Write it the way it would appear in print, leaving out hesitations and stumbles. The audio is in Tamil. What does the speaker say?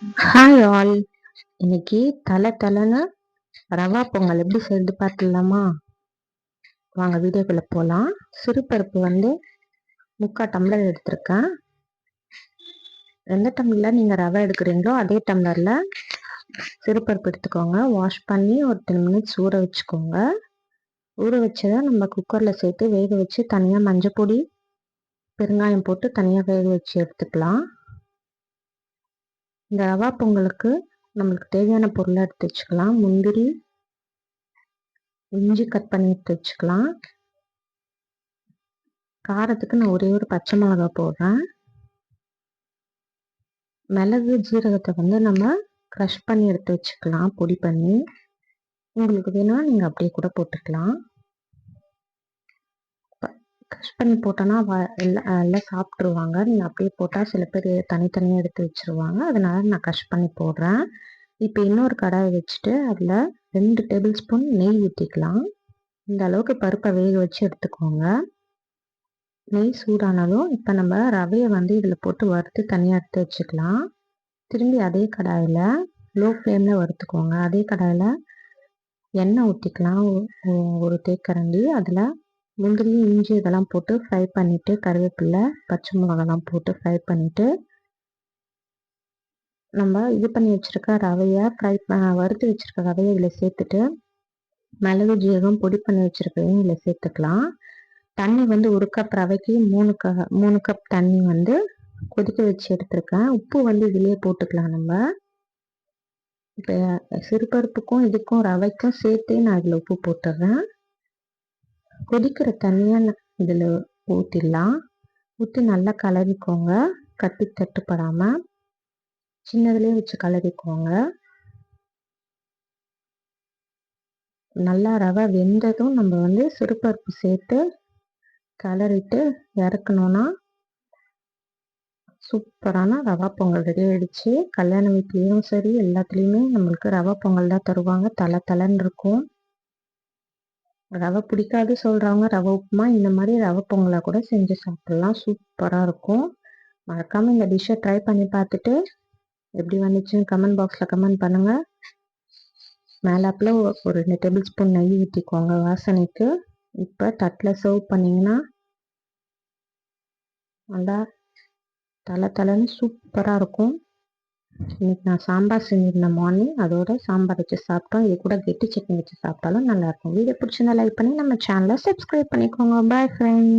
Hi all. இன்னைக்கு தலன்னு ரவா பொங்கல் எப்படி செய்து பார்த்துடலாமா? வாங்க வீடியோக்குள்ள போகலாம். சிறுபருப்பு 3/4 டம்ளர் எடுத்திருக்கேன். எந்த டம்ளர்ல நீங்க ரவை எடுக்கிறீங்களோ அதே டம்ளர்ல சிறுபருப்பு எடுத்துக்கோங்க. வாஷ் பண்ணி ஒரு 10 மினிட்ஸ் ஊற வச்சுக்கோங்க. ஊற வச்சதை நம்ம குக்கர்ல சேர்த்து வேக வச்சு தனியாக மஞ்சள் பொடி, பெருங்காயம் போட்டு தனியாக வேக வச்சு எடுத்துக்கலாம். இந்த ரவா பொங்கலுக்கு நம்மளுக்கு தேவையான பொருளை எடுத்து வச்சுக்கலாம். முந்திரி, இஞ்சி கட் பண்ணி எடுத்து வச்சுக்கலாம். காரத்துக்கு நான் ஒரே ஒரு பச்சை மிளகாய் போடுறேன். மிளகு, ஜீரகத்தை நம்ம க்ரஷ் பண்ணி எடுத்து வச்சுக்கலாம், பொடி பண்ணி. உங்களுக்கு வேணும்னா நீங்கள் அப்படியே கூட போட்டுக்கலாம். க்ரஷ் பண்ணி போட்டோன்னா எல்லாம் சாப்பிட்ருவாங்க. நீங்கள் அப்படியே போட்டால் சில பேர் தனித்தனியாக எடுத்து வச்சுருவாங்க. அதனால நான் க்ரஷ் பண்ணி போடுறேன். இப்போ இன்னொரு கடாயை வச்சுட்டு அதில் 2 டேபிள் ஸ்பூன் நெய் ஊற்றிக்கலாம். இந்த அளவுக்கு பருப்பை வேக வச்சு எடுத்துக்கோங்க. நெய் சூடானதும் இப்போ நம்ம ரவையை இதில் போட்டு வறுத்து தனியாக எடுத்து வச்சுக்கலாம். திரும்பி அதே கடாயில் லோ ஃப்ளேமில் வறுத்துக்கோங்க. அதே கடாயில் எண்ணெய் ஊற்றிக்கலாம், ஒரு தேக்கரண்டி. அதில் முந்திரி, இஞ்சி இதெல்லாம் போட்டு ஃப்ரை பண்ணிவிட்டு, கருவேப்பிலை, பச்சை மிளகாலாம் போட்டு ஃப்ரை பண்ணிவிட்டு, நம்ம இது பண்ணி வச்சுருக்க ரவையை வறுத்து வச்சுருக்க ரவையை இதில் சேர்த்துட்டு, மிளகு, ஜீரகம் பொடி பண்ணி வச்சுருக்கையும் இதில் சேர்த்துக்கலாம். தண்ணி 1 கப் ரவைக்கு 3 கப் தண்ணி கொதிக்க வச்சு எடுத்துருக்கேன். உப்பு இதுலேயே போட்டுக்கலாம். நம்ம இப்போ சிறுபருப்புக்கும் இதுக்கும் ரவைக்கும் சேர்த்தே நான் இதில் உப்பு போட்டுடுறேன். கொதிக்கிற தண்ணியை இதில் ஊற்றிடலாம். ஊற்றி நல்லா கலரிக்கோங்க, கட்டி தட்டுப்படாமல் சின்னதுலேயே வச்சு கலரிக்கோங்க. நல்லா ரவை வெந்ததும் நம்ம சிறுபருப்பு சேர்த்து கலரிட்டு இறக்கணுன்னா சூப்பரான ரவா பொங்கல் ரெடி ஆகிடுச்சு. கல்யாண வீட்லேயும் சரி, எல்லாத்துலேயுமே நம்மளுக்கு ரவா பொங்கல் தான் தருவாங்க. தலன்னு இருக்கும். ரவை பிடிக்காது சொல்கிறவங்க ரவை உப்புமா, இந்த மாதிரி ரவை பொங்கலை கூட செஞ்சு சாப்பிட்லாம். சூப்பராக இருக்கும். மறக்காமல் இந்த டிஷ்ஷை ட்ரை பண்ணி பார்த்துட்டு எப்படி வந்துச்சுன்னு கமெண்ட் பாக்ஸில் கமெண்ட் பண்ணுங்கள். மேலாப்பில் ஒரு 2 டேபிள் ஸ்பூன் நெய் ஊற்றிக்கோங்க வாசனைக்கு. இப்போ தட்டில் சர்வ் பண்ணிங்கன்னா நல்லா தலன்னு சூப்பராக இருக்கும். இன்னைக்கு நான் சாம்பார் செஞ்சிருந்தேன் மார்னிங். அதோட சாம்பார் வச்சு சாப்பிட்டோம். இது கூட கெட்டி சட்னி வச்சு சாப்பிட்டாலும் நல்லாயிருக்கும். வீடியோ பிடிச்சிருந்தா லைக் பண்ணி நம்ம சேனலை சப்ஸ்கிரைப் பண்ணிக்கோங்க. Bye friends.